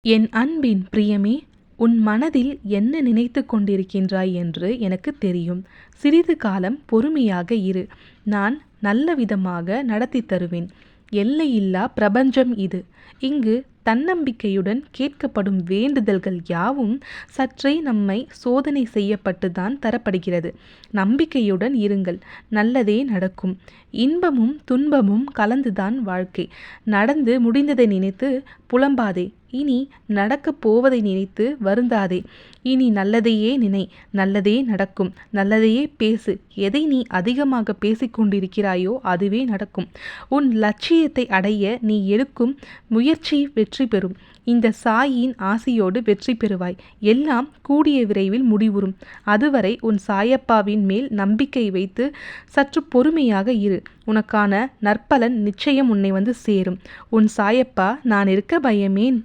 என் அன்பின் பிரியமே, உன் மனதில் என்ன நினைத்து கொண்டிருக்கின்றாய் என்று எனக்கு தெரியும். சிறிது காலம் பொறுமையாக இரு. நான் நல்ல விதமாக நடத்தி தருவேன். எல்லையில்லா பிரபஞ்சம் இது. இங்கு தன்னம்பிக்கையுடன் கேட்கப்படும் வேண்டுதல்கள் யாவும் சற்றே நம்மை சோதனை செய்யப்பட்டுதான் தரப்படுகிறது. நம்பிக்கையுடன் இருங்கள், நல்லதே நடக்கும். இன்பமும் துன்பமும் கலந்துதான் வாழ்க்கை. நடந்து முடிந்ததை நினைத்து புலம்பாதே. இனி நடக்கப் போவதை நினைத்து வருந்தாதே. இனி நல்லதையே நினை, நல்லதே நடக்கும். நல்லதையே பேசு. எதை நீ அதிகமாக பேசிக்கொண்டிருக்கிறாயோ அதுவே நடக்கும். உன் லட்சியத்தை அடைய நீ எடுக்கும் முயற்சி வெற்றி பெறும். இந்த சாயின் ஆசியோடு வெற்றி பெறுவாய். எல்லாம் கூடிய விரைவில் முடிவுறும். அதுவரை உன் சாயப்பாவின் மேல் நம்பிக்கை வைத்து சற்று பொறுமையாக இரு. உனக்கான நற்பலன் நிச்சயம் உன்னை வந்து சேரும். உன் சாயப்பா நான் இருக்க பயமேன்.